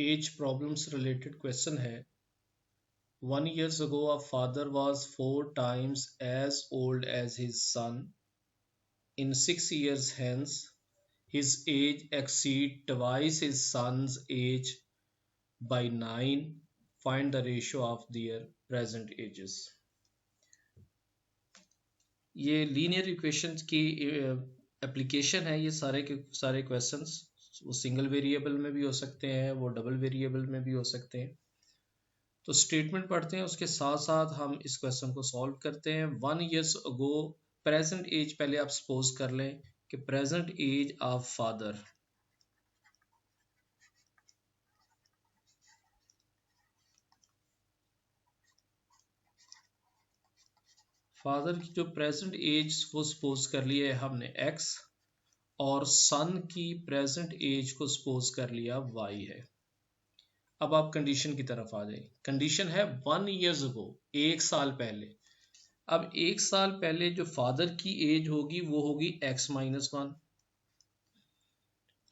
As problems related question है 1 year ago a father was 4 times as old as his son. In 6 years hence his age exceed twice his son's age by 9. Find the ratio of their present ages. ये linear equations की application है। ये सारे के सारे questions वो single variable में भी हो सकते हैं, वो डबल वेरिएबल में भी हो सकते हैं। तो स्टेटमेंट पढ़ते हैं, उसके साथ साथ हम इस क्वेश्चन को सॉल्व करते हैं। 1 years ago प्रेजेंट एज पहले आप सपोज कर लें कि present age of father, father की जो प्रेजेंट एज वो सपोज कर लिया है हमने x, और सन की प्रेजेंट एज को सपोज कर लिया y है। अब आप कंडीशन की तरफ आ जाए। कंडीशन है 1 years ago, 1 साल पहले। अब 1 साल पहले जो फादर की एज होगी वो होगी x-1,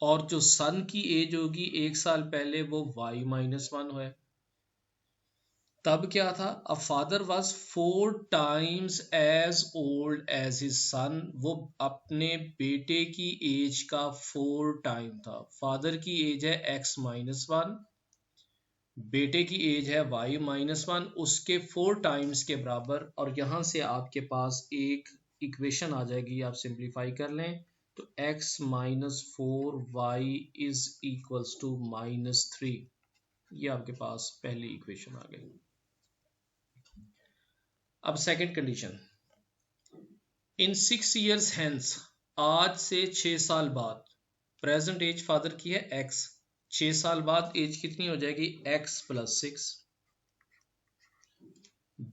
और जो सन की एज होगी 1 साल पहले वो y-1 है। तब क्या था? A father was 4 times as old as his son. वो अपने बेटे की एज का 4 टाइम था। फादर की एज है x-1, बेटे की एज है y-1, उसके 4 टाइम्स के बराबर। और यहां से आपके पास एक इक्वेशन आ जाएगी, आप सिंप्लीफाई कर लें तो x-4y इज इक्वल्स टू -3। ये आपके पास पहली इक्वेशन आ गई। अब सेकंड कंडीशन, इन 6 years हेंस, आज से 6 साल बाद, प्रेजेंट एज फादर की है x, 6 साल बाद एज कितनी हो जाएगी? x+6।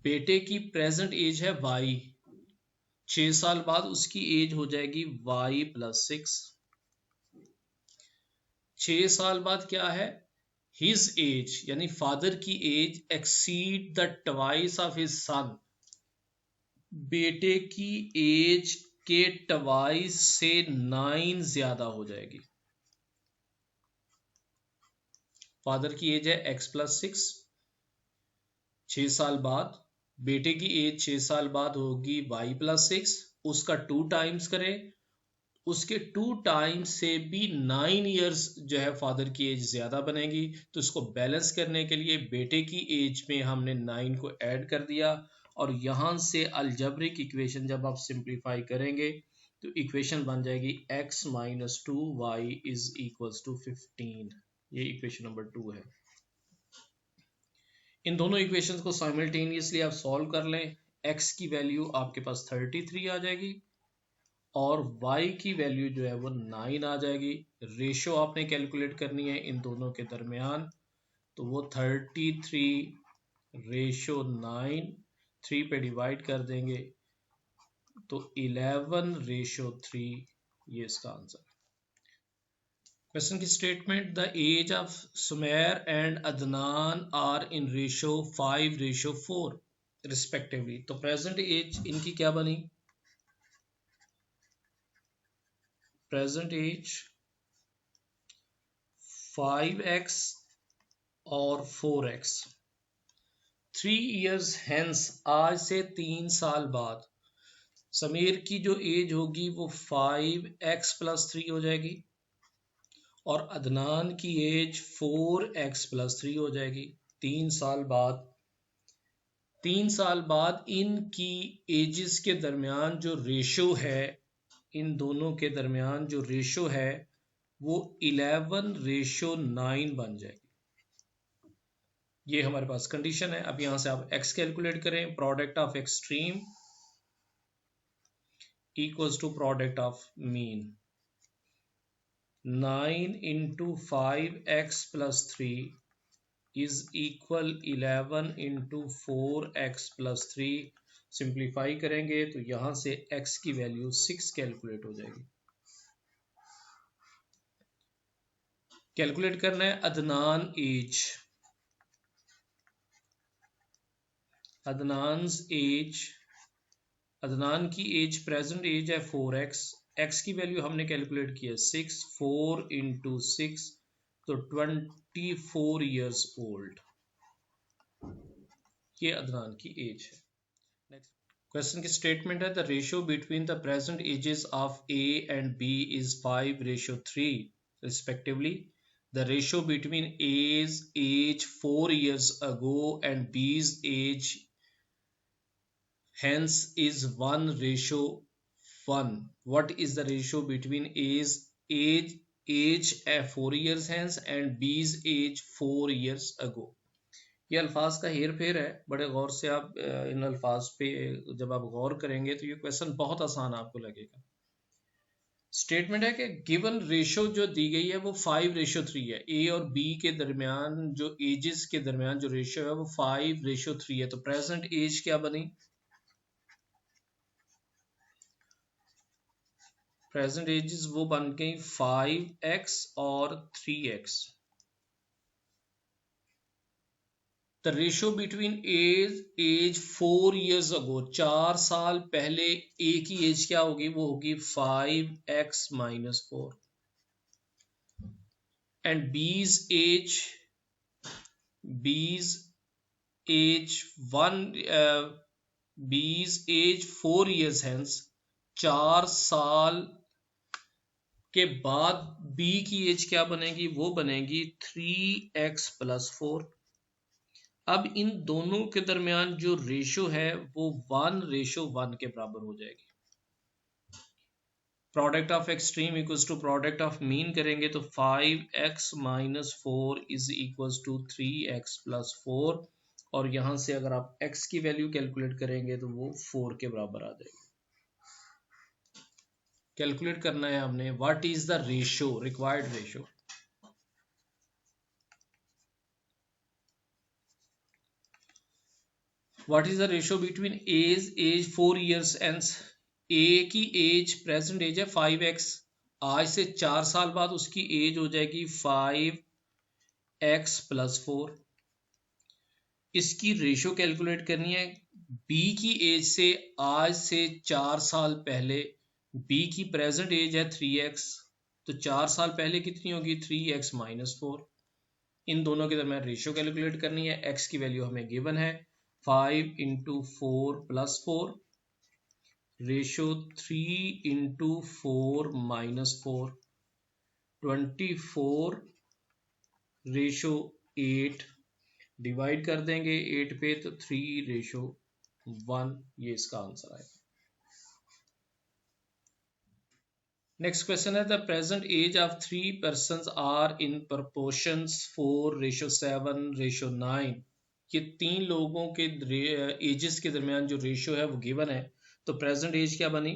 बेटे की प्रेजेंट एज है y, 6 साल बाद उसकी एज हो जाएगी y+6। 6 साल बाद क्या है? हिज एज यानी फादर की age exceed the twice of his son, बेटे की एज के ट्वाइस से 9 ज्यादा हो जाएगी। फादर की एज है x+6, 6 साल बाद बेटे की एज 6 साल बाद होगी y+6, उसका 2 टाइम्स करें, उसके 2 टाइम्स से भी 9 इयर्स जो है फादर की एज ज्यादा बनेगी। तो इसको बैलेंस करने के लिए बेटे की एज में हमने 9 को ऐड कर दिया, और यहां से अलजेब्रिक इक्वेशन जब आप सिंप्लीफाई करेंगे तो इक्वेशन बन जाएगी x-2y इज इक्वल्स टू 15। ये इक्वेशन नंबर 2 है। इन दोनों इक्वेशंस को साइमल्टेनियसली आप सॉल्व कर लें। x की वैल्यू आपके पास 33 आ जाएगी और y की वैल्यू जो है वो 9 आ जाएगी। रेशो आपने कैलकुलेट करनी है इन दोनों के दरमियान, तो वो 33/9, 3 पे डिवाइड कर देंगे तो 11/3, ये इसका आंसर। क्वेश्चन की statement, the age of Sumer and Adnan are in ratio 5/4 respectively. तो प्रेजेंट एज इनकी क्या बनी? प्रेजेंट एज 5x और 4x। 3 years हेंस, आज से 3 साल बाद, समीर की जो एज होगी वो 5x+3 हो जाएगी, और अदनान की एज 4x+3 हो जाएगी। 3 साल बाद, 3 साल बाद इनकी एजेस के दरमियान जो रेशो है, इन दोनों के दरमियान जो रेशो है वो 11/9 बन जाएगी। ये हमारे पास कंडीशन है। अब यहां से आप x कैलकुलेट करें। Product of extreme equals to product of mean. 9 into 5x+3 is equal 11 into 4x+3। Simplify करेंगे तो यहां से x की वैल्यू 6 कैलकुलेट हो जाएगी। कैलकुलेट करना है अदनान एज। अदनान एज, अदनान की एज प्रेजेंट एज है 4x, x की वैल्यू हमने कैलकुलेट की है 6, 4 into 6 तो 24 ईयर्स ओल्ड, ये अदनान की एज है। नेक्स्ट क्वेश्चन की स्टेटमेंट है the ratio between the present ages of A and B is 5:3 respectively. The ratio between A's age 4 years ago and B's age hence is 1:1. What is the ratio between A's age 4 years hence and B's age 4 years ago? ये अल्फाज का हेर फेर है, बड़े गौर से आप इन अल्फाज पे जब आप गौर करेंगे तो ये क्वेश्चन बहुत आसान आपको लगेगा। स्टेटमेंट है कि गिवन रेशो जो दी गई है वो 5:3 है। ए और बी के दरमियान जो एजेस के दरमियान जो रेशो है वो 5:3 है। तो प्रेजेंट एज क्या बनी? प्रेजेंट एजेस वो बन गई 5x और 3x। The ratio between age 4 years ago, 4 साल पहले ए की एज क्या होगी? वो होगी 5x - 4 एंड बीज एज 4 years hence, 4 साल के बाद बी की एज क्या बनेगी? वो बनेगी 3x + 4। अब इन दोनों के दरमियान जो रेशो है वो 1:1 के बराबर हो जाएगी। Product of extreme equals to product of mean करेंगे तो 5x - 4 is equals to 3x + 4 और यहां से अगर आप x की वैल्यू कैलकुलेट करेंगे तो वो 4 के बराबर आ जाएगी। कैलकुलेट करना है हमने what is the ratio, required ratio. What is the ratio between age 4 years and A की एज प्रेजेंट एज है 5x, आज से 4 साल बाद उसकी एज हो जाएगी 5x + 4। इसकी रेशो कैलकुलेट करनी है बी की एज से, आज से 4 साल पहले बी की प्रेजेंट एज है 3x, तो 4 साल पहले कितनी होगी? 3x - 4। इन दोनों के दरमियान रेशो कैलकुलेट करनी है। x की वैल्यू हमें गिवन है 5 × 4 + 4 रेशो 3 × 4 - 4 24 रेशो 8 डिवाइड कर देंगे 8 पे तो 3:1, ये इसका आंसर आएगा। नेक्स्ट क्वेश्चन है the present age of 3 persons are in proportions 4:7:9। ये 3 लोगों के एजेस के दरमियान जो रेशियो है वो गिवन है। तो प्रेजेंट एज क्या बनी?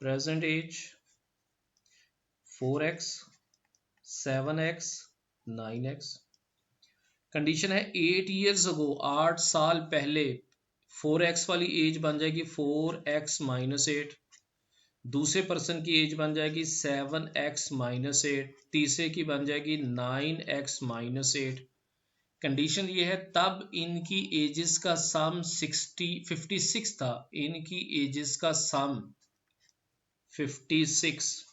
Present as 4x 7x 9x। Condition है 8 years अगो, 8 साल पहले 4x वाली एज बन जाएगी 4x - 8, दूसरे पर्सन की एज बन जाएगी 7x - 8, तीसरे की बन जाएगी 9x - 8। कंडीशन ये है तब इनकी एजेस का सम 56 था, इनकी एजेस का सम 56।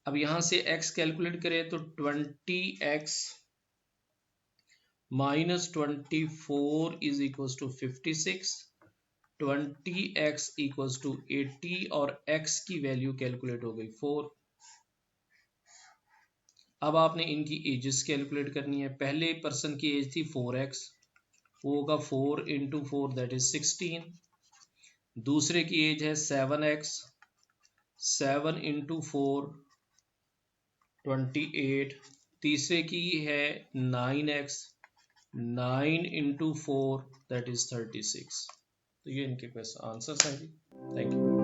अब यहां से x कैलकुलेट करें तो 20x - 24 is equal to 56, 20x equals to 80 और x की वैल्यू कैलकुलेट हो गई 4। अब आपने इनकी एजेस कैलकुलेट करनी है। पहले पर्सन की एज थी 4x, वो होगा 4 × 4 दैट इज 16। दूसरे की एज है 7x, 7 × 4 28। तीसरे की है 9x, 9 × 4 दैट इज 36। तो ये इनके आंसर्स हैं जी। Thank you.